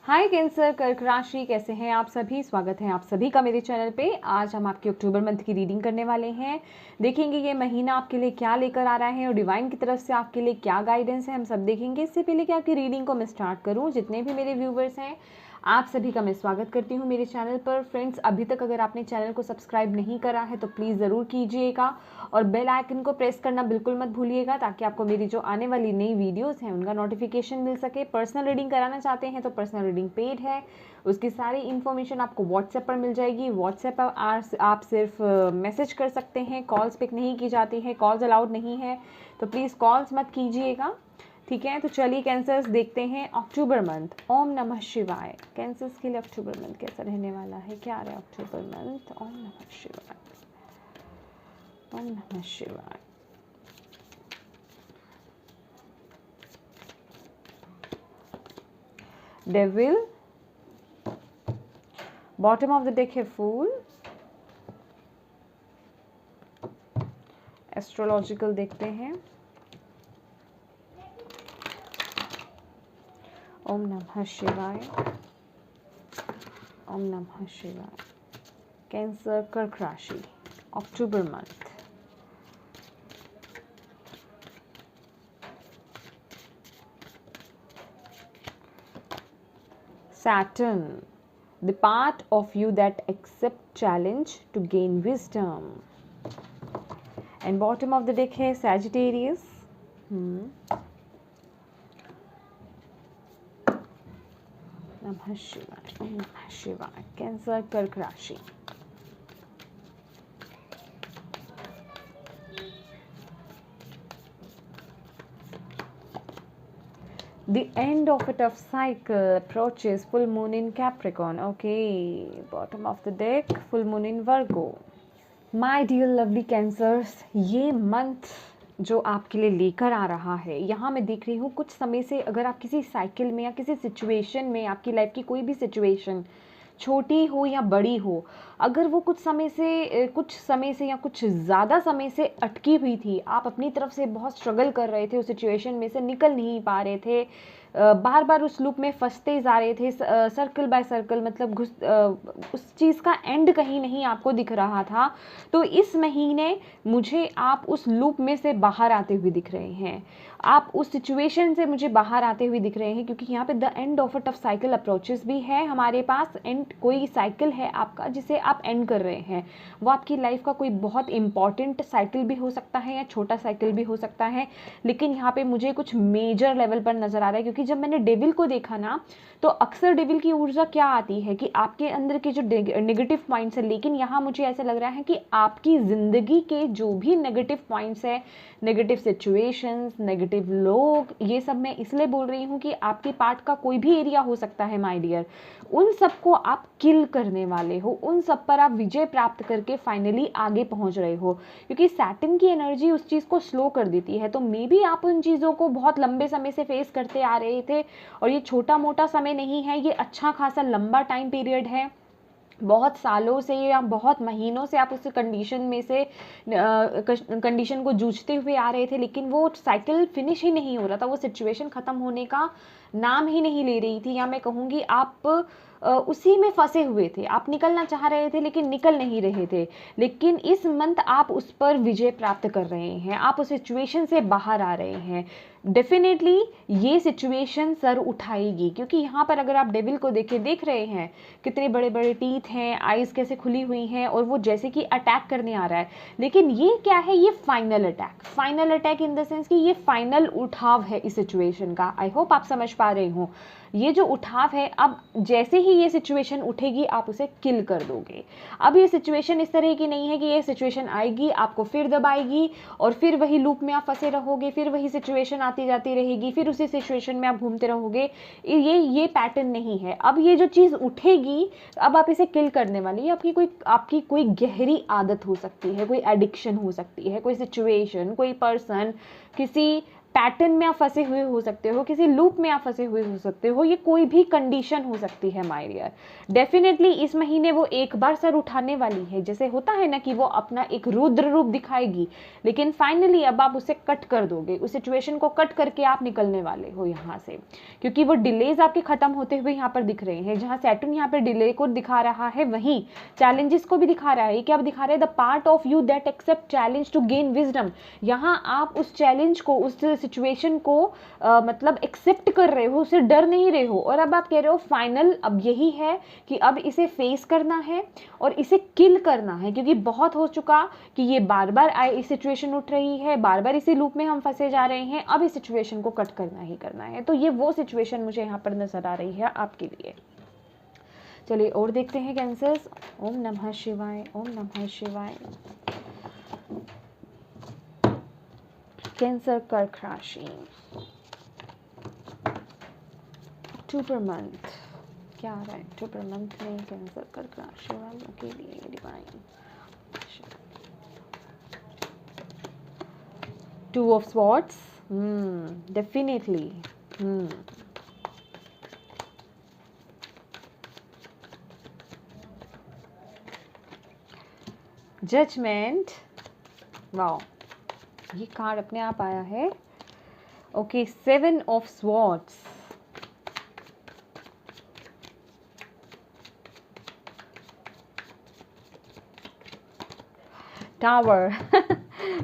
हाय cancer, कर्क राशि, कैसे हैं आप सभी। स्वागत है आप सभी का मेरे चैनल पे। आज हम आपके अक्टूबर मंथ की रीडिंग करने वाले हैं। देखेंगे ये महीना आपके लिए क्या लेकर आ रहा है और डिवाइन की तरफ से आपके लिए क्या गाइडेंस है, हम सब देखेंगे। इससे पहले कि आपकी रीडिंग को मैं स्टार्ट करूँ, जितने भी मेरे व्यूवर्स हैं आप सभी का मैं स्वागत करती हूँ मेरे चैनल पर। फ्रेंड्स, अभी तक अगर आपने चैनल को सब्सक्राइब नहीं करा है तो प्लीज़ ज़रूर कीजिएगा और बेल आइकन को प्रेस करना बिल्कुल मत भूलिएगा, ताकि आपको मेरी जो आने वाली नई वीडियोस हैं उनका नोटिफिकेशन मिल सके। पर्सनल रीडिंग कराना चाहते हैं तो पर्सनल रीडिंग पेड है, उसकी सारी इन्फॉर्मेशन आपको व्हाट्सएप पर मिल जाएगी। व्हाट्सएप पर आप सिर्फ मैसेज कर सकते हैं, कॉल्स पिक नहीं की जाती हैं, कॉल्स अलाउड नहीं है, तो प्लीज़ कॉल्स मत कीजिएगा, ठीक है। तो चलिए कैंसर्स देखते हैं अक्टूबर मंथ। ओम नमः शिवाय। कैंसर्स के लिए अक्टूबर मंथ कैसा रहने वाला है, क्या रहा है अक्टूबर मंथ। ओम नमः शिवाय, ओम नमः शिवाय। Devil, bottom of the deck है फूल। एस्ट्रोलॉजिकल देखते हैं। ओम नमः शिवाय, ओम नमः शिवाय। कैंसर कर्क राशि अक्टूबर month. Saturn, the part of you that accept challenge to gain wisdom. And bottom of the deck है Sagittarius. नमः शिवाय, ओम नमः शिवाय। कैंसर कर्क राशि। The end of a tough cycle approaches. Full moon in Capricorn. Okay, bottom of the deck, full moon in Virgo. My dear lovely cancers, ये month जो आपके लिए लेकर आ रहा है, यहाँ मैं देख रही हूँ कुछ समय से अगर आप किसी साइकिल में या किसी सिचुएशन में, आपकी लाइफ की कोई भी सिचुएशन छोटी हो या बड़ी हो, अगर वो कुछ समय से या कुछ ज़्यादा समय से अटकी हुई थी, आप अपनी तरफ से बहुत स्ट्रगल कर रहे थे, उस सिचुएशन में से निकल नहीं पा रहे थे, बार बार उस लूप में फंसते जा रहे थे, सर्कल बाय सर्कल, मतलब उस चीज़ का एंड कहीं नहीं आपको दिख रहा था, तो इस महीने मुझे आप उस लूप में से बाहर आते हुए दिख रहे हैं। आप उस सिचुएशन से मुझे बाहर आते हुए दिख रहे हैं, क्योंकि यहाँ पे the end of a tough cycle approaches भी है हमारे पास। एंड कोई साइकिल है आपका जिसे आप एंड कर रहे हैं, वो आपकी लाइफ का कोई बहुत इंपॉर्टेंट साइकिल भी हो सकता है या छोटा साइकिल भी हो सकता है, लेकिन यहाँ पे मुझे कुछ मेजर लेवल पर नजर आ रहा है। क्योंकि जब मैंने डेविल को देखा ना, तो अक्सर डेविल की ऊर्जा क्या आती है कि आपके अंदर के जो नेगेटिव पॉइंट्स है, लेकिन यहाँ मुझे ऐसा लग रहा है कि आपकी जिंदगी के जो भी नेगेटिव पॉइंट्स है, नेगेटिव सिचुएशंस, नेगेटिव लोग, ये सब मैं इसलिए बोल रही हूँ कि आपके पार्ट का कोई भी एरिया हो सकता है माय डियर, उन सबको आप किल करने वाले हो, उन सब पर आप विजय प्राप्त करके फाइनली आगे पहुंच रहे हो। क्योंकि सैटर्न की एनर्जी उस चीज़ को स्लो कर देती है, तो मे बी आप उन चीज़ों को बहुत लंबे समय से फेस करते आ रहे थे, और ये छोटा मोटा समय नहीं है, ये अच्छा खासा लंबा टाइम पीरियड है। बहुत सालों से या बहुत महीनों से आप उस कंडीशन को जूझते हुए आ रहे थे, लेकिन वो साइकिल फिनिश ही नहीं हो रहा था, वो सिचुएशन ख़त्म होने का नाम ही नहीं ले रही थी, या मैं कहूँगी आप उसी में फंसे हुए थे। आप निकलना चाह रहे थे लेकिन निकल नहीं रहे थे, लेकिन इस मंथ आप उस पर विजय प्राप्त कर रहे हैं, आप उस सिचुएशन से बाहर आ रहे हैं। डेफिनेटली ये सिचुएशन सर उठाएगी, क्योंकि यहाँ पर अगर आप डेविल को देख रहे हैं, कितने बड़े बड़े टीथ हैं, आईज कैसे खुली हुई हैं, और वो जैसे कि अटैक करने आ रहा है। लेकिन ये क्या है, ये final attack in the sense कि ये फाइनल उठाव है इस सिचुएशन का। आई होप आप समझ पा रहे हो। ये जो उठाव है, अब जैसे ही ये सिचुएशन उठेगी आप उसे किल कर दोगे। अब ये सिचुएशन इस तरह की नहीं है कि ये सिचुएशन आएगी, आपको फिर दबाएगी और फिर वही लूप में आप फंसे रहोगे, फिर वही सिचुएशन आती जाती रहेगी, फिर उसी सिचुएशन में आप घूमते रहोगे। ये पैटर्न नहीं है। अब ये जो चीज़ उठेगी, अब आप इसे किल करने वाली है। आपकी कोई गहरी आदत हो सकती है, कोई एडिक्शन हो सकती है, कोई सिचुएशन, कोई पर्सन, किसी पैटर्न में आप फंसे हुए हो सकते हो, किसी लूप में आप फंसे हुए हो सकते हो, ये कोई भी कंडीशन हो सकती है माय डियर। डेफिनेटली इस महीने वो एक बार सर उठाने वाली है, जैसे होता है ना कि वो अपना एक रुद्र रूप दिखाएगी, लेकिन फाइनली अब आप उसे कट कर दोगे, उस सिचुएशन को कट करके आप निकलने वाले हो यहाँ से, क्योंकि वो डिलेज आपके खत्म होते हुए यहाँ पर दिख रहे हैं। जहाँ सैटर्न यहाँ पर डिले को दिखा रहा है, वहीं चैलेंजेस को भी दिखा रहा है। क्या दिखा रहा है? The part of you that accept challenge to gain wisdom. यहाँ आप उस चैलेंज को, उस सिचुएशन को मतलब एक्सेप्ट कर रहे हो, उससे डर नहीं रहे हो, और अब आप कह रहे हो फाइनल अब यही है कि अब इसे फेस करना है और इसे किल करना है, क्योंकि बहुत हो चुका कि ये बार बार इस सिचुएशन उठ रही है, बार बार इसी लूप में हम फंसे जा रहे हैं, अब इस सिचुएशन को कट करना ही करना है। तो ये वो सिचुएशन मुझे यहाँ पर नजर आ रही है आपके लिए। चलिए और देखते हैं कैंसर्स। ओम नमः शिवाय, ओम नमः शिवाय। कैंसर कर्क राशि, अक्टूबर मंथ क्या आ रहा है? अक्टूबर मंथ में कैंसर कर्क राशि वालों के लिए divine. 2 of Swords, definitely. Judgment, wow, ये कार्ड अपने आप आया है। Okay, 7 of Swords, tower.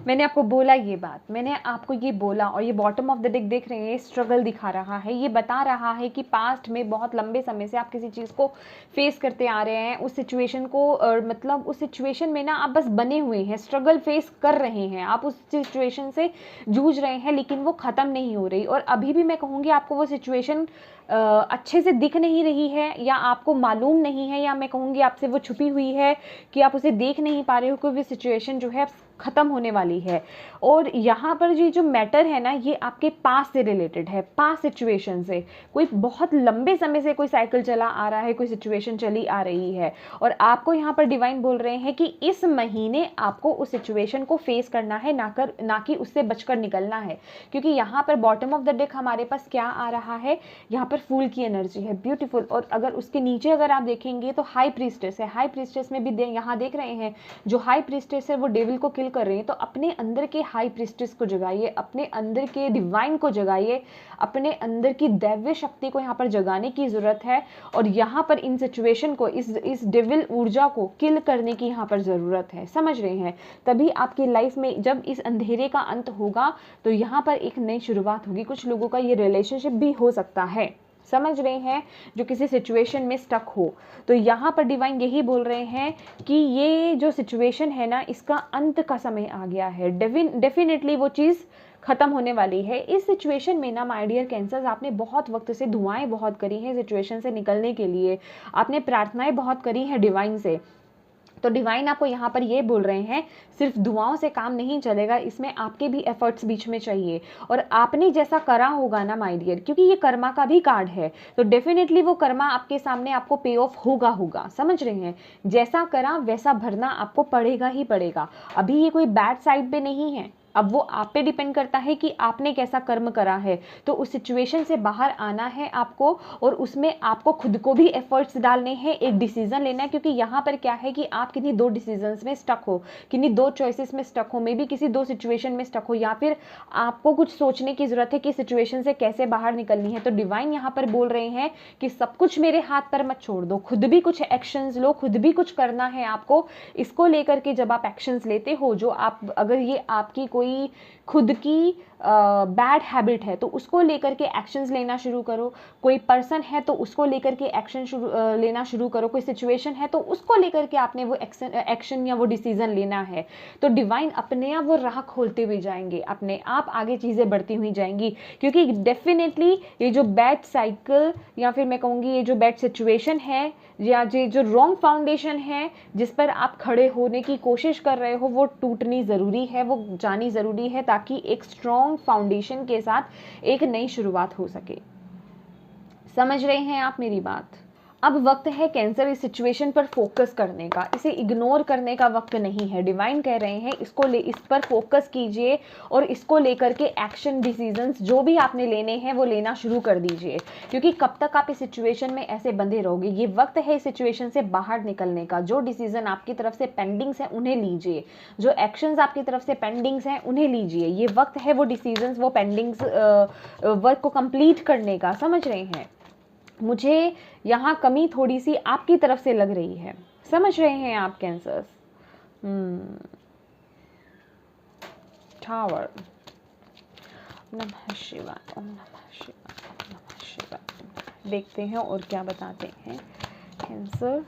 मैंने आपको बोला ये बात, मैंने आपको ये बोला, और ये बॉटम ऑफ द डेक देख रहे हैं, स्ट्रगल दिखा रहा है, ये बता रहा है कि पास्ट में बहुत लंबे समय से आप किसी चीज़ को फेस करते आ रहे हैं, उस सिचुएशन को मतलब उस सिचुएशन में ना आप बस बने हुए हैं, स्ट्रगल फेस कर रहे हैं, आप उस सिचुएशन से जूझ रहे हैं, लेकिन वो ख़त्म नहीं हो रही, और अभी भी मैं कहूँगी आपको वो सिचुएशन अच्छे से दिख नहीं रही है, या आपको मालूम नहीं है, या मैं कहूँगी आपसे वो छुपी हुई है कि आप उसे देख नहीं पा रहे हो, कि वो सिचुएशन जो है ख़त्म होने वाली है। और यहाँ पर ये जो मैटर है ना, ये आपके पास से रिलेटेड है, पास सिचुएशन से, कोई बहुत लंबे समय से कोई साइकिल चला आ रहा है, कोई सिचुएशन चली आ रही है, और आपको यहाँ पर डिवाइन बोल रहे हैं कि इस महीने आपको उस सिचुएशन को फेस करना है, ना कि उससे बचकर निकलना है। क्योंकि यहाँ पर बॉटम ऑफ द डेक हमारे पास क्या आ रहा है, यहाँ पर फूल की एनर्जी है, ब्यूटीफुल, और अगर उसके नीचे अगर आप देखेंगे तो हाई प्रीस्टेस है। हाई प्रीस्टेस में भी यहाँ देख रहे हैं, जो हाई प्रीस्टेस है वो डेविल को किल कर रहे हैं। तो अपने अंदर के हाई प्रीस्टेस को जगाइए, अपने अंदर के डिवाइन को जगाइए, अपने अंदर की दैव्य शक्ति को यहाँ पर जगाने की जरूरत है, और यहाँ पर इन सिचुएशन को, इस डेविल ऊर्जा को किल करने की यहाँ पर जरूरत है, समझ रहे हैं? तभी आपकी लाइफ में जब इस अंधेरे का अंत होगा तो यहाँ पर एक नई शुरुआत होगी। कुछ लोगों का ये रिलेशनशिप भी हो सकता है, समझ रहे हैं, जो किसी सिचुएशन में स्टक हो। तो यहाँ पर डिवाइन यही बोल रहे हैं कि ये जो सिचुएशन है ना, इसका अंत का समय आ गया है, डेफिनेटली वो चीज़ खत्म होने वाली है। इस सिचुएशन में ना माय डियर कैंसर्स, आपने बहुत वक्त से दुआएं बहुत करी हैं सिचुएशन से निकलने के लिए, आपने प्रार्थनाएं बहुत करी हैं डिवाइन से। तो डिवाइन आपको यहाँ पर ये बोल रहे हैं, सिर्फ दुआओं से काम नहीं चलेगा, इसमें आपके भी एफर्ट्स बीच में चाहिए, और आपने जैसा करा होगा ना माय डियर, क्योंकि ये कर्मा का भी कार्ड है, तो डेफिनेटली वो कर्मा आपके सामने आपको पे ऑफ होगा, समझ रहे हैं? जैसा करा वैसा भरना आपको पड़ेगा ही पड़ेगा। अभी ये कोई बैड साइड पे नहीं है, अब वो आप पे डिपेंड करता है कि आपने कैसा कर्म करा है। तो उस सिचुएशन से बाहर आना है आपको, और उसमें आपको खुद को भी एफर्ट्स डालने हैं, एक डिसीजन लेना है, क्योंकि यहाँ पर क्या है कि आप किन्हीं 2 डिसीजंस में स्टक हो, किन्हीं 2 चॉइसेस में स्टक हो, मे बी किसी 2 सिचुएशन में स्टक हो, या फिर आपको कुछ सोचने की ज़रूरत है कि सिचुएशन से कैसे बाहर निकलनी है। तो डिवाइन यहाँ पर बोल रहे हैं कि सब कुछ मेरे हाथ पर मत छोड़ दो, खुद भी कुछ एक्शंस लो, खुद भी कुछ करना है आपको। इसको लेकर के जब आप एक्शंस लेते हो, जो आप, अगर ये आपकी कोई खुद की बैड हैबिट है तो उसको लेकर के एक्शंस लेना शुरू करो, कोई पर्सन है तो उसको लेकर के एक्शन लेना शुरू करो, कोई सिचुएशन है तो उसको लेकर के आपने वो एक्शन या वो डिसीजन लेना है। तो डिवाइन अपने आप वो राह खोलते हुए जाएंगे, अपने आप आगे चीज़ें बढ़ती हुई जाएंगी, क्योंकि डेफिनेटली ये जो बैड साइकिल, या फिर मैं कहूँगी ये जो बैड सिचुएशन है, या ये जो रॉन्ग फाउंडेशन है जिस पर आप खड़े होने की कोशिश कर रहे हो, वो टूटनी ज़रूरी है, वो जानी ज़रूरी है, ताकि एक स्ट्रॉन्ग फाउंडेशन के साथ एक नई शुरुआत हो सके। समझ रहे हैं आप मेरी बात? अब वक्त है कैंसर इस सिचुएशन पर फोकस करने का, इसे इग्नोर करने का वक्त नहीं है। डिवाइन कह रहे हैं इस पर फोकस कीजिए और इसको लेकर के एक्शन डिसीजंस जो भी आपने लेने हैं वो लेना शुरू कर दीजिए, क्योंकि कब तक आप इस सिचुएशन में ऐसे बंधे रहोगे। ये वक्त है इस सिचुएशन से बाहर निकलने का। जो डिसीजन आपकी तरफ से पेंडिंग्स हैं उन्हें लीजिए, जो एक्शंस आपकी तरफ से पेंडिंग्स हैं उन्हें लीजिए। ये वक्त है वो डिसीजंस, वो पेंडिंग्स वर्क को कंप्लीट करने का। समझ रहे हैं, मुझे यहाँ कमी थोड़ी सी आपकी तरफ से लग रही है। समझ रहे हैं आप कैंसर्स? टावर। नमः शिवाय, ओम नमः शिवाय, ओम नमः शिवाय। देखते हैं और क्या बताते हैं cancer.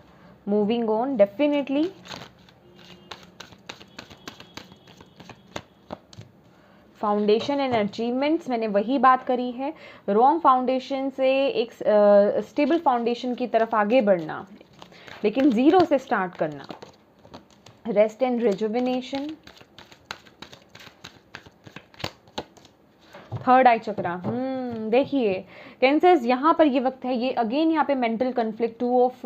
Moving on, definitely foundation and achievements, मैंने वही बात करी है। रॉन्ग फाउंडेशन से एक स्टेबल फाउंडेशन की तरफ आगे बढ़ना, लेकिन जीरो से स्टार्ट करना। Rest and rejuvenation, third eye चक्रा। देखिए कैंसर्स, यहाँ पर ये वक्त है, ये अगेन यहाँ पे mental conflict, two of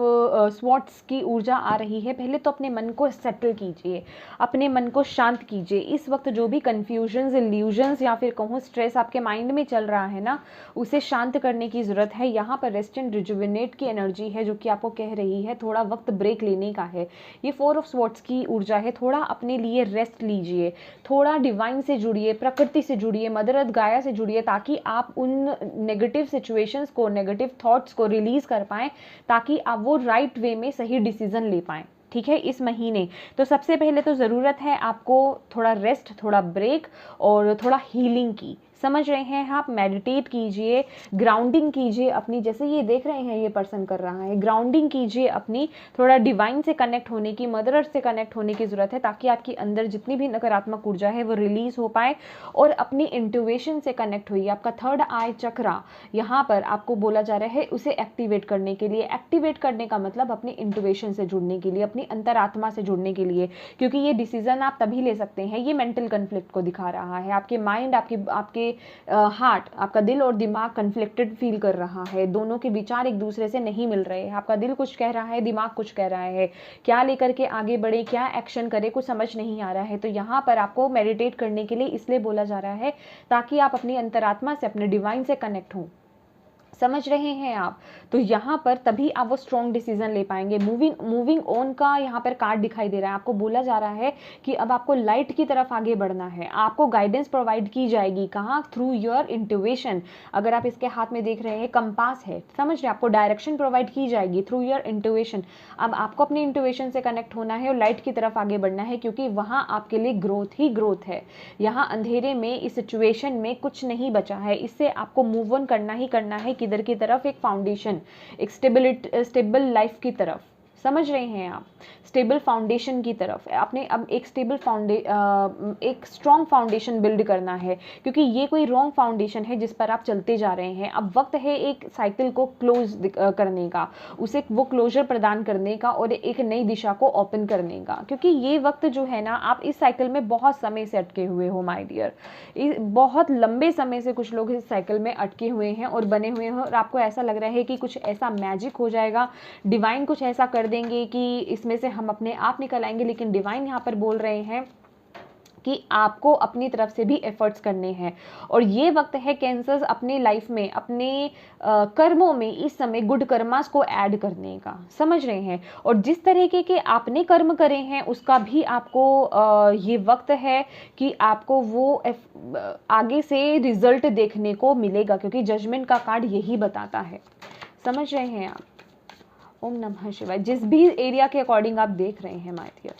swords की ऊर्जा आ रही है। पहले तो अपने मन को सेटल कीजिए, अपने मन को शांत कीजिए। इस वक्त जो भी कन्फ्यूजन्स, इल्यूजन्स या फिर कहूँ स्ट्रेस आपके माइंड में चल रहा है ना, उसे शांत करने की ज़रूरत है। यहाँ पर रेस्ट एंड रिजुविनेट की एनर्जी है जो कि आपको कह रही है थोड़ा वक्त ब्रेक लेने का है। ये फोर ऑफ स्वॉर्ड्स की ऊर्जा है, थोड़ा अपने लिए रेस्ट लीजिए, थोड़ा डिवाइन से जुड़िए, प्रकृति से जुड़िए, मदर अर्थ गाया से जुड़िए, ताकि आप उन नेगेटिव सिचुएशंस को, नेगेटिव थॉट्स को रिलीज कर पाएं, ताकि आप वो राइट वे में सही डिसीजन ले पाएं। ठीक है, इस महीने तो सबसे पहले तो ज़रूरत है आपको थोड़ा रेस्ट, थोड़ा ब्रेक और थोड़ा हीलिंग की। समझ रहे हैं आप? मेडिटेट कीजिए, ग्राउंडिंग कीजिए अपनी, जैसे ये देख रहे हैं ये पर्सन कर रहा है, ग्राउंडिंग कीजिए अपनी, थोड़ा डिवाइन से कनेक्ट होने की, मदर अर्थ से कनेक्ट होने की ज़रूरत है, ताकि आपके अंदर जितनी भी नकारात्मक ऊर्जा है वो रिलीज हो पाए। और अपनी इंट्यूशन से कनेक्ट होइए। आपका थर्ड आई चक्रा यहाँ पर आपको बोला जा रहा है उसे एक्टिवेट करने के लिए। एक्टिवेट करने का मतलब अपनी इंट्यूशन से जुड़ने के लिए, अपनी अंतरात्मा से जुड़ने के लिए, क्योंकि ये डिसीजन आप तभी ले सकते हैं। ये मेंटल कन्फ्लिक्ट को दिखा रहा है। आपके माइंड, आपके हार्ट, आपका दिल और दिमाग कन्फ्लिक्टेड फील कर रहा है। दोनों के विचार एक दूसरे से नहीं मिल रहे हैं। आपका दिल कुछ कह रहा है, दिमाग कुछ कह रहा है। क्या लेकर के आगे बढ़े, क्या एक्शन करे, कुछ समझ नहीं आ रहा है। तो यहाँ पर आपको मेडिटेट करने के लिए इसलिए बोला जा रहा है ताकि आप अपनी अंतरात्मा से, अपने डिवाइन से कनेक्ट हों। समझ रहे हैं आप? तो यहाँ पर तभी आप वो स्ट्रॉन्ग डिसीजन ले पाएंगे। मूविंग ऑन का यहाँ पर कार्ड दिखाई दे रहा है। आपको बोला जा रहा है कि अब आपको लाइट की तरफ आगे बढ़ना है। आपको गाइडेंस प्रोवाइड की जाएगी, कहाँ? Through your intuition. अगर आप इसके हाथ में देख रहे हैं कंपास है, समझ रहे हैं? आपको डायरेक्शन प्रोवाइड की जाएगी थ्रू योर इंट्यूशन। अब आपको अपनी इंट्यूशन से कनेक्ट होना है और लाइट की तरफ आगे बढ़ना है, क्योंकि वहाँ आपके लिए ग्रोथ ही ग्रोथ है। यहाँ अंधेरे में, इस सिचुएशन में कुछ नहीं बचा है। इससे आपको मूव ऑन करना ही करना है। किधर की तरफ? एक फाउंडेशन, एक स्टेबल लाइफ की तरफ। समझ रहे हैं आप? स्टेबल फाउंडेशन की तरफ आपने अब एक एक स्ट्रॉन्ग फाउंडेशन बिल्ड करना है, क्योंकि ये कोई रॉन्ग फाउंडेशन है जिस पर आप चलते जा रहे हैं। अब वक्त है एक साइकिल को क्लोज करने का, उसे वो क्लोजर प्रदान करने का और एक नई दिशा को ओपन करने का, क्योंकि ये वक्त जो है ना, आप इस साइकिल में बहुत समय से अटके हुए हो माय डियर। बहुत लंबे समय से कुछ लोग इस साइकिल में अटके हुए हैं और बने हुए हैं, और आपको ऐसा लग रहा है कि कुछ ऐसा मैजिक हो जाएगा, डिवाइन कुछ ऐसा कर देंगे कि इसमें से हम अपने आप निकल आएंगे। लेकिन डिवाइन यहाँ पर बोल रहे हैं कि आपको अपनी तरफ से भी एफर्ट्स करने हैं। और ये वक्त है कैंसर्स अपने लाइफ में, अपने कर्मों में इस समय गुड कर्मास को ऐड करने का। समझ रहे हैं? और जिस तरीके के आपने कर्म करे हैं उसका भी आपको ये वक्त है कि आपको वो आगे से रिजल्ट देखने को मिलेगा, क्योंकि जजमेंट का कार्ड यही बताता है। समझ रहे हैं आप? ओम नमः शिवाय। जिस भी एरिया के अकॉर्डिंग आप देख रहे हैं माय डियर,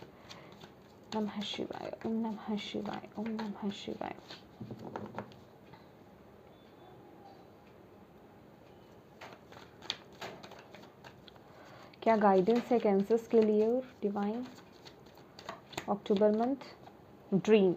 नमः शिवाय, ओम नमः शिवाय, ओम नमः शिवाय। क्या गाइडेंस है कैंसर्स के लिए और डिवाइन अक्टूबर मंथ? ड्रीम।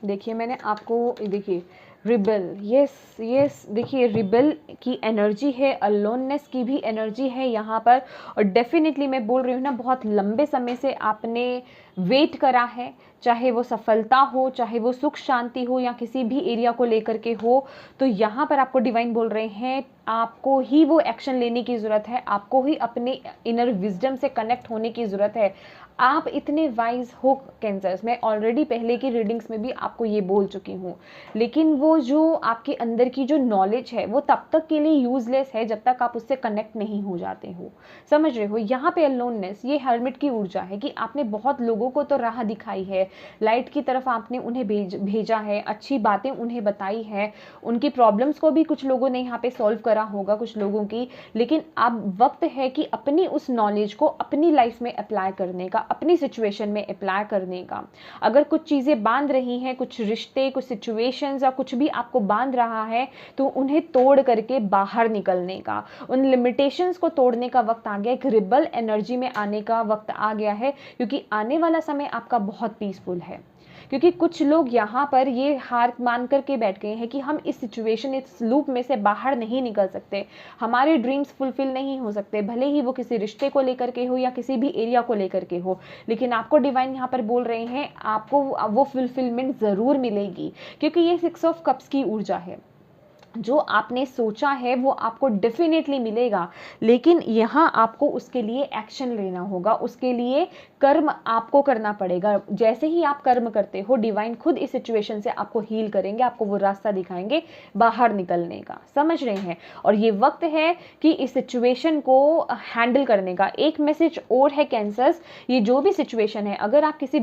देखिए मैंने आपको, देखिए रिबल, यस यस, देखिए रिबल की एनर्जी है, अलोननेस की भी एनर्जी है यहाँ पर। और डेफिनेटली मैं बोल रही हूँ ना, बहुत लंबे समय से आपने वेट करा है, चाहे वो सफलता हो, चाहे वो सुख शांति हो, या किसी भी एरिया को लेकर के हो। तो यहाँ पर आपको डिवाइन बोल रहे हैं आपको ही वो एक्शन लेने की ज़रूरत है, आपको ही अपने इनर विजडम से कनेक्ट होने की ज़रूरत है। आप इतने वाइज हो कैंसर्स, मैं ऑलरेडी पहले की रीडिंग्स में भी आपको ये बोल चुकी हूँ, लेकिन वो जो आपके अंदर की जो नॉलेज है वो तब तक के लिए यूजलेस है जब तक आप उससे कनेक्ट नहीं हो जाते हो। समझ रहे हो, यहाँ पे अलोननेस ये हर्मिट की ऊर्जा है कि आपने बहुत लोगों को तो राह दिखाई है, लाइट की तरफ आपने उन्हें भेजा है, अच्छी बातें उन्हें बताई है, उनकी प्रॉब्लम्स को भी कुछ लोगों ने यहाँ पे सॉल्व करा होगा कुछ लोगों की। लेकिन अब वक्त है कि अपनी उस नॉलेज को अपनी लाइफ में अप्लाई करने का, अपनी सिचुएशन में अप्लाई करने का। अगर कुछ चीज़ें बांध रही हैं, कुछ रिश्ते, कुछ सिचुएशंस या कुछ भी आपको बांध रहा है, तो उन्हें तोड़ करके बाहर निकलने का, उन लिमिटेशंस को तोड़ने का वक्त आ गया, एक रिबल एनर्जी में आने का वक्त आ गया है। क्योंकि आने वाला समय आपका बहुत पीसफुल है। क्योंकि कुछ लोग यहाँ पर ये हार मान करके बैठ गए हैं कि हम इस सिचुएशन, इस लूप में से बाहर नहीं निकल सकते, हमारे ड्रीम्स फुलफिल नहीं हो सकते, भले ही वो किसी रिश्ते को लेकर के हो या किसी भी एरिया को लेकर के हो। लेकिन आपको डिवाइन यहाँ पर बोल रहे हैं आपको वो फुलफिलमेंट ज़रूर मिलेगी, क्योंकि ये 6 ऑफ कप्स की ऊर्जा है। जो आपने सोचा है वो आपको डेफिनेटली मिलेगा, लेकिन यहाँ आपको उसके लिए एक्शन लेना होगा, उसके लिए कर्म आपको करना पड़ेगा। जैसे ही आप कर्म करते हो, डिवाइन खुद इस सिचुएशन से आपको हील करेंगे, आपको वो रास्ता दिखाएंगे बाहर निकलने का। समझ रहे हैं? और ये वक्त है कि इस सिचुएशन को हैंडल करने का। एक मैसेज और है कैंसर्स, ये जो भी सिचुएशन है, अगर आप किसी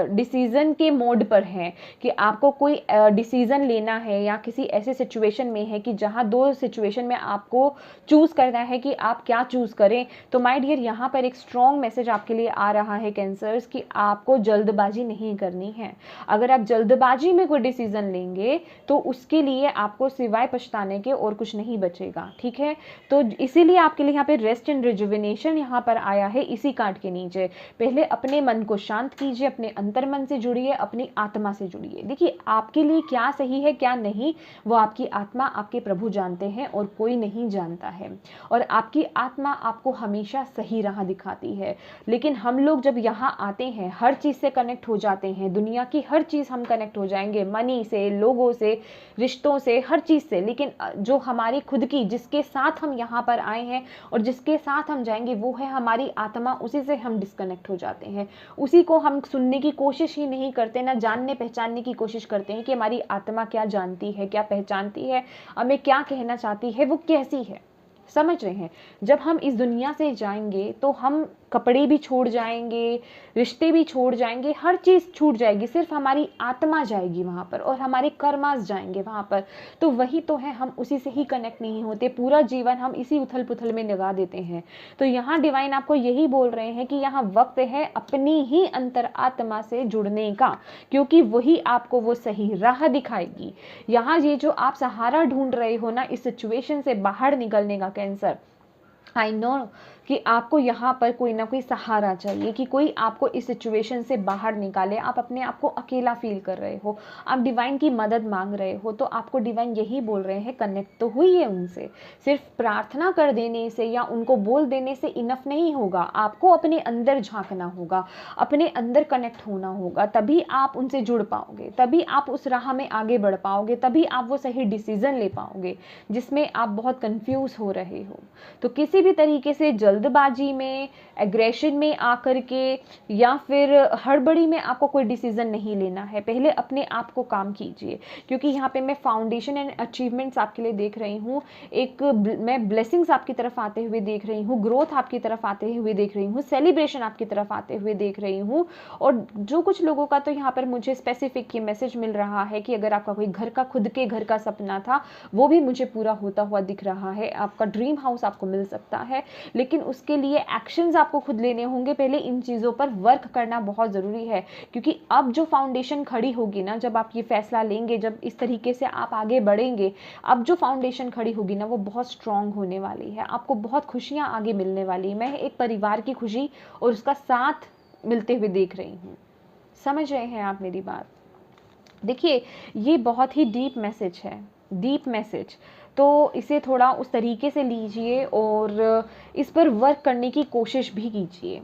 डिसीजन के मोड पर हैं कि आपको कोई डिसीजन लेना है, या किसी ऐसे सिचुएशन में है कि जहां दो सिचुएशन में आपको चूज करना है कि आप क्या चूज करें, तो माय डियर यहाँ पर एक स्ट्रॉन्ग मैसेज आपके लिए आ रहा है कैंसर्स कि आपको जल्दबाजी नहीं करनी है। अगर आप जल्दबाजी में कोई डिसीजन लेंगे तो उसके लिए आपको सिवाय पछताने के और कुछ नहीं बचेगा। ठीक है, तो इसीलिए आपके लिए यहाँ पे रेस्ट एंड रिजुविनेशन यहाँ पर आया है इसी कार्ड के नीचे। पहले अपने मन को शांत कीजिए, अपने अंतर मन से जुड़िए, अपनी आत्मा से जुड़िए। देखिए आपके लिए क्या सही है क्या नहीं, वो आपकी आत्मा, आपके प्रभु जानते हैं और कोई नहीं जानता है। और आपकी आत्मा आपको हमेशा सही राह दिखाती है। लेकिन हम लोग जब यहाँ आते हैं, हर चीज़ से कनेक्ट हो जाते हैं, दुनिया की हर चीज़ हम कनेक्ट हो जाएंगे, मनी से, लोगों से, रिश्तों से, हर चीज़ से। लेकिन जो हमारी खुद की, जिसके साथ हम यहाँ पर आए हैं और जिसके साथ हम जाएंगे, वो है हमारी आत्मा। उसी से हम डिस्कनेक्ट हो जाते हैं, उसी को हम सुनने की कोशिश ही नहीं करते, ना जानने पहचानने की कोशिश करते हैं कि हमारी आत्मा क्या जानती है, क्या पहचानती है, हमें क्या कहना चाहती है, वो कैसी है। समझ रहे हैं? जब हम इस दुनिया से जाएंगे तो हम कपड़े भी छोड़ जाएंगे, रिश्ते भी छोड़ जाएंगे, हर चीज़ छूट जाएगी, सिर्फ हमारी आत्मा जाएगी वहाँ पर और हमारे कर्मास जाएंगे वहाँ पर। तो वही तो है, हम उसी से ही कनेक्ट नहीं होते, पूरा जीवन हम इसी उथल पुथल में लगा देते हैं। तो यहाँ डिवाइन आपको यही बोल रहे हैं कि यहाँ वक्त है अपनी ही अंतर आत्मा से जुड़ने का, क्योंकि वही आपको वो सही राह दिखाएगी। यहाँ ये जो आप सहारा ढूंढ रहे हो ना इस सिचुएशन से बाहर निकलने का कैंसर, आई नो कि आपको यहाँ पर कोई ना कोई सहारा चाहिए, कि कोई आपको इस सिचुएशन से बाहर निकाले। आप अपने आप को अकेला फील कर रहे हो, आप डिवाइन की मदद मांग रहे हो, तो आपको डिवाइन यही बोल रहे हैं कनेक्ट तो हुई है उनसे। सिर्फ प्रार्थना कर देने से या उनको बोल देने से इनफ नहीं होगा, आपको अपने अंदर झांकना होगा, अपने अंदर कनेक्ट होना होगा, तभी आप उनसे जुड़ पाओगे, तभी आप उस राह में आगे बढ़ पाओगे, तभी आप वो सही डिसीजन ले पाओगे जिसमें आप बहुत कंफ्यूज हो रहे हो। तो किसी भी तरीके से जल्दबाजी में, एग्रेशन में आकर के या फिर हड़बड़ी में आपको कोई डिसीजन नहीं लेना है। पहले अपने आप को काम कीजिए, क्योंकि यहाँ पे मैं फाउंडेशन एंड अचीवमेंट्स आपके लिए देख रही हूँ, एक मैं ब्लेसिंग्स आपकी तरफ आते हुए देख रही हूँ, ग्रोथ आपकी तरफ आते हुए देख रही हूँ, सेलिब्रेशन आपकी तरफ आते हुए देख रही हूँ। और जो कुछ लोगों का तो यहाँ पर मुझे स्पेसिफिक ये मैसेज मिल रहा है कि अगर आपका कोई घर का, खुद के घर का सपना था, वो भी मुझे पूरा होता हुआ दिख रहा है। आपका ड्रीम हाउस आपको मिल सकता है, लेकिन उसके लिए एक्शंस आपको खुद लेने होंगे। पहले इन चीज़ों पर वर्क करना बहुत ज़रूरी है, क्योंकि अब जो फाउंडेशन खड़ी होगी ना, जब आप ये फैसला लेंगे, जब इस तरीके से आप आगे बढ़ेंगे, अब जो फाउंडेशन खड़ी होगी ना वो बहुत स्ट्रांग होने वाली है। आपको बहुत खुशियाँ आगे मिलने वाली है। मैं एक परिवार की खुशी और उसका साथ मिलते हुए देख रही हूँ। समझ रहे हैं आप मेरी बात? देखिए, ये बहुत ही डीप मैसेज है, डीप मैसेज। तो इसे थोड़ा उस तरीके से लीजिए और इस पर वर्क करने की कोशिश भी कीजिए।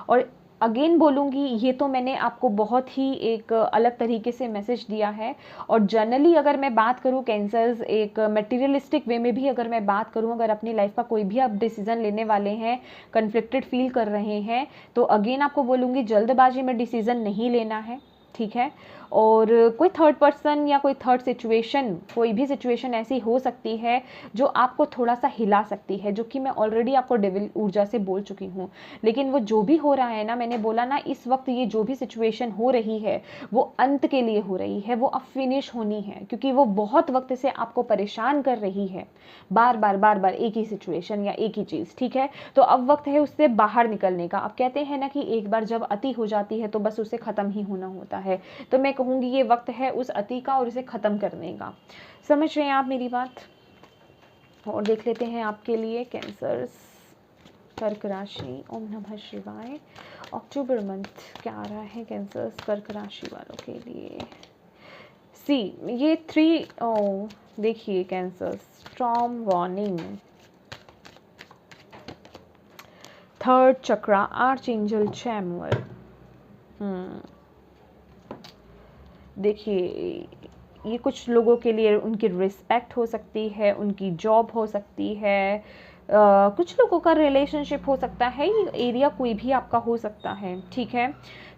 और अगेन बोलूँगी, ये तो मैंने आपको बहुत ही एक अलग तरीके से मैसेज दिया है। और जनरली अगर मैं बात करूँ कैंसर्स, एक मटेरियलिस्टिक वे में भी अगर मैं बात करूँ, अगर अपनी लाइफ का कोई भी आप डिसीज़न लेने वाले हैं, कन्फ्लिक्टेड फील कर रहे हैं, तो अगेन आपको बोलूँगी जल्दबाजी में डिसीज़न नहीं लेना है, ठीक है। और कोई थर्ड पर्सन या कोई थर्ड सिचुएशन, कोई भी सिचुएशन ऐसी हो सकती है जो आपको थोड़ा सा हिला सकती है, जो कि मैं ऑलरेडी आपको डेविल ऊर्जा से बोल चुकी हूँ। लेकिन वो जो भी हो रहा है ना, मैंने बोला ना, इस वक्त ये जो भी सिचुएशन हो रही है वो अंत के लिए हो रही है, वो अब फिनिश होनी है, क्योंकि वो बहुत वक्त से आपको परेशान कर रही है, बार बार एक ही सिचुएशन या एक ही चीज़, ठीक है। तो अब वक्त है उससे बाहर निकलने का। अब कहते हैं ना कि एक बार जब अति हो जाती है तो बस उसे ख़त्म ही होना होता है। तो मैं कहूँगी ये वक्त है उस अति का और इसे ख़त्म करने का। समझ रहे हैं आप मेरी बात? और देख लेते हैं आपके लिए कैंसर्स, कर्क राशि। ओम नमः शिवाय। अक्टूबर मंथ क्या आ रहा है कैंसर्स कर्क राशि वालों के लिए? सी, ये 3 देखिए कैंसर्स, स्टॉर्म वार्निंग, थर्ड चक्रा, आर्चएंजल चैमुअल। देखिए, ये कुछ लोगों के लिए उनकी रिस्पेक्ट हो सकती है, उनकी जॉब हो सकती है, कुछ लोगों का रिलेशनशिप हो सकता है, ये एरिया कोई भी आपका हो सकता है, ठीक है।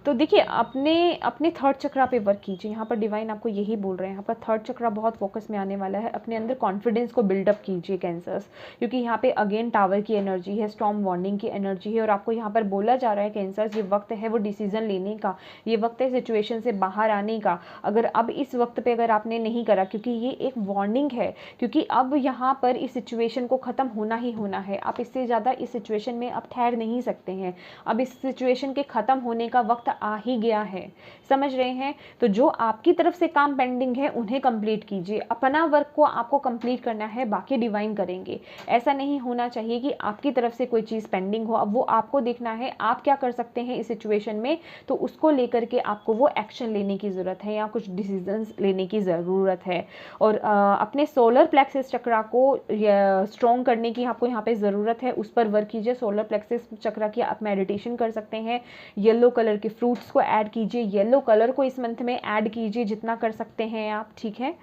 तो देखिए, अपने अपने थर्ड चक्रा पे वर्क कीजिए। यहाँ पर डिवाइन आपको यही बोल रहे हैं, यहाँ पर थर्ड चक्रा बहुत फोकस में आने वाला है। अपने अंदर कॉन्फिडेंस को बिल्डअप कीजिए कैंसर्स, क्योंकि यहाँ पे अगेन टावर की एनर्जी है, स्टॉर्म वार्निंग की एनर्जी है, और आपको यहाँ पर बोला जा रहा है कैंसर्स, ये वक्त है वो डिसीजन लेने का, ये वक्त है सिचुएशन से बाहर आने का। अगर अब इस वक्त पे अगर आपने नहीं करा, क्योंकि ये एक वार्निंग है, क्योंकि अब यहाँ पर इस सिचुएशन को ख़त्म होना ही होना है। आप इससे ज़्यादा इस सिचुएशन में अब ठहर नहीं सकते हैं। अब इस सिचुएशन के ख़त्म होने का वक्त आ ही गया है, समझ रहे हैं। तो जो आपकी तरफ से काम पेंडिंग है उन्हें कंप्लीट कीजिए। अपना वर्क को आपको कंप्लीट करना है, बाकी डिवाइन करेंगे। ऐसा नहीं होना चाहिए कि आपकी तरफ से कोई चीज़ पेंडिंग हो। अब वो आपको देखना है आप क्या कर सकते हैं इस सिचुएशन में, तो उसको लेकर के आपको वो एक्शन लेने की ज़रूरत है या कुछ डिसीजंस लेने की ज़रूरत है। और अपने सोलर प्लेक्सिस चक्रा को स्ट्रॉन्ग करने की आपको यहाँ पे ज़रूरत है, उस पर वर्क कीजिए। सोलर प्लेक्सिस चक्रा की आप मेडिटेशन कर सकते हैं। येलो कलर के फ्रूट्स को ऐड कीजिए, येलो कलर को इस मंथ में ऐड कीजिए जितना कर सकते हैं आप, ठीक है।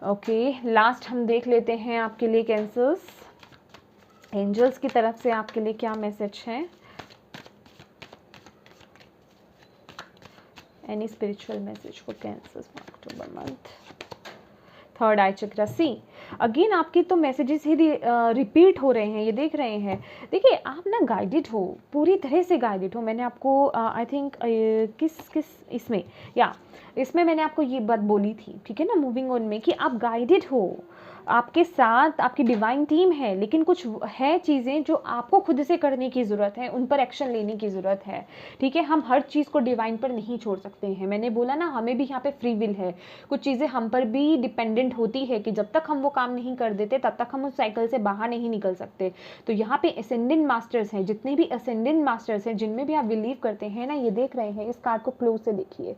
ओके, लास्ट हम देख लेते हैं आपके लिए कैंसर्स, एंजल्स की तरफ से आपके लिए क्या मैसेज है। Any spiritual message for cancers October month. Third eye chakra, see again आपकी तो मैसेजेस ही रिपीट हो रहे हैं, ये देख रहे हैं। देखिए, आप ना गाइडेड हो, पूरी तरह से गाइडेड हो। मैंने आपको आई थिंक इसमें मैंने आपको ये बात बोली थी, ठीक है ना, मूविंग ऑन में, कि आप गाइडेड हो, आपके साथ आपकी डिवाइन टीम है, लेकिन कुछ है चीज़ें जो आपको खुद से करने की ज़रूरत है, उन पर एक्शन लेने की ज़रूरत है, ठीक है। हम हर चीज़ को डिवाइन पर नहीं छोड़ सकते हैं। मैंने बोला ना, हमें भी यहाँ पे फ्री विल है, कुछ चीज़ें हम पर भी डिपेंडेंट होती है कि जब तक हम वो काम नहीं कर देते तब तक हम उस साइकिल से बाहर नहीं निकल सकते। तो यहाँ पे असेंडेंट मास्टर्स हैं, जितने भी असेंडेंट मास्टर्स हैं, जिनमें भी आप बिलीव करते हैं ना, ये देख रहे हैं, इस कार्ड को क्लोज से देखिए,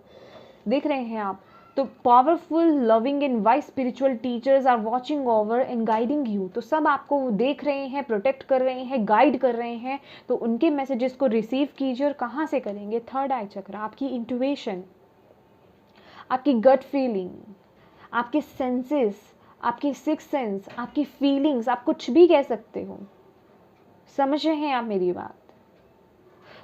देख रहे हैं आप। तो powerful, loving and wise spiritual teachers are watching over and guiding you. तो सब आपको देख रहे हैं, प्रोटेक्ट कर रहे हैं, गाइड कर रहे हैं। तो उनके मैसेजेस को रिसीव कीजिए। और कहाँ से करेंगे? थर्ड आई चक्रा, आपकी इंट्यूशन, आपकी गट फीलिंग, आपके सेंसेस, आपकी सिक्स सेंस, आपकी फीलिंग्स, आप कुछ भी कह सकते हो, समझ रहे हैं आप मेरी बात।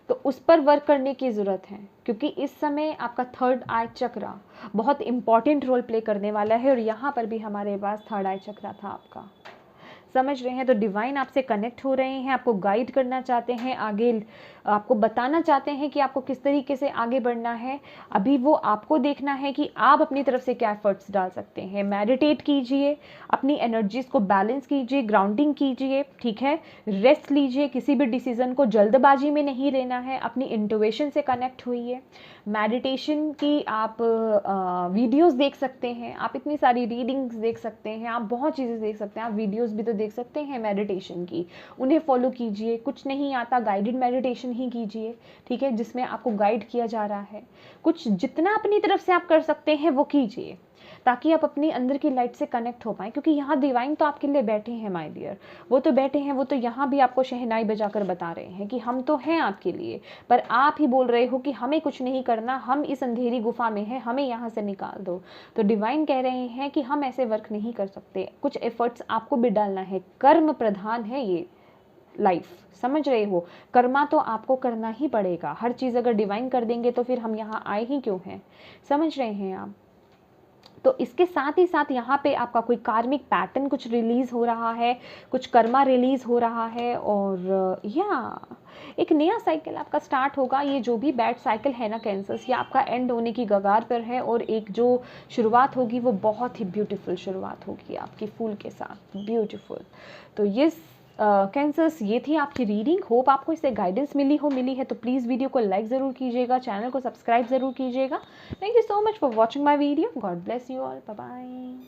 तो उस पर वर्क करने की ज़रूरत है, क्योंकि इस समय आपका थर्ड आई चक्रा बहुत इंपॉर्टेंट रोल प्ले करने वाला है। और यहाँ पर भी हमारे पास थर्ड आई चक्रा था आपका, समझ रहे हैं। तो डिवाइन आपसे कनेक्ट हो रहे हैं, आपको गाइड करना चाहते हैं, आगे आपको बताना चाहते हैं कि आपको किस तरीके से आगे बढ़ना है। अभी वो आपको देखना है कि आप अपनी तरफ से क्या एफर्ट्स डाल सकते हैं। मेडिटेट कीजिए, अपनी एनर्जीज को बैलेंस कीजिए, ग्राउंडिंग कीजिए, ठीक है। रेस्ट लीजिए, किसी भी डिसीजन को जल्दबाजी में नहीं लेना है। अपनी इंट्यूशन से कनेक्ट होइए। मेडिटेशन की आप वीडियोस देख सकते हैं, आप इतनी सारी रीडिंग्स देख सकते हैं, आप बहुत चीज़ें देख सकते हैं, आप वीडियोस भी तो देख सकते हैं मेडिटेशन की, उन्हें फॉलो कीजिए। कुछ नहीं आता, गाइडेड मेडिटेशन ही कीजिए, ठीक है, जिसमें आपको गाइड किया जा रहा है। कुछ जितना अपनी तरफ से आप कर सकते हैं वो कीजिए, ताकि आप अपनी अंदर की लाइट से कनेक्ट हो पाएँ, क्योंकि यहाँ डिवाइन तो आपके लिए बैठे हैं माय डियर, वो तो बैठे हैं, वो तो यहाँ भी आपको शहनाई बजाकर बता रहे हैं कि हम तो हैं आपके लिए, पर आप ही बोल रहे हो कि हमें कुछ नहीं करना, हम इस अंधेरी गुफा में हैं, हमें यहाँ से निकाल दो। तो डिवाइन कह रहे हैं कि हम ऐसे वर्क नहीं कर सकते, कुछ एफर्ट्स आपको भी डालना है, कर्म प्रधान है ये लाइफ, समझ रहे हो, कर्मा तो आपको करना ही पड़ेगा। हर चीज़ अगर डिवाइन कर देंगे तो फिर हम यहाँ आए ही क्यों हैं, समझ रहे हैं आप। तो इसके साथ ही साथ यहाँ पे आपका कोई कार्मिक पैटर्न कुछ रिलीज हो रहा है, कुछ कर्मा रिलीज हो रहा है, और या एक नया साइकिल आपका स्टार्ट होगा। ये जो भी बैड साइकिल है ना कैंसर्स, ये आपका एंड होने की कगार पर है, और एक जो शुरुआत होगी वो बहुत ही ब्यूटीफुल शुरुआत होगी आपकी, फूल के साथ, ब्यूटीफुल। तो ये कैंसर्स, ये थी आपकी रीडिंग। होप आपको इससे गाइडेंस मिली है तो प्लीज़ वीडियो को लाइक ज़रूर कीजिएगा, चैनल को सब्सक्राइब ज़रूर कीजिएगा। Thank you so much for watching my video. God bless you all, bye bye.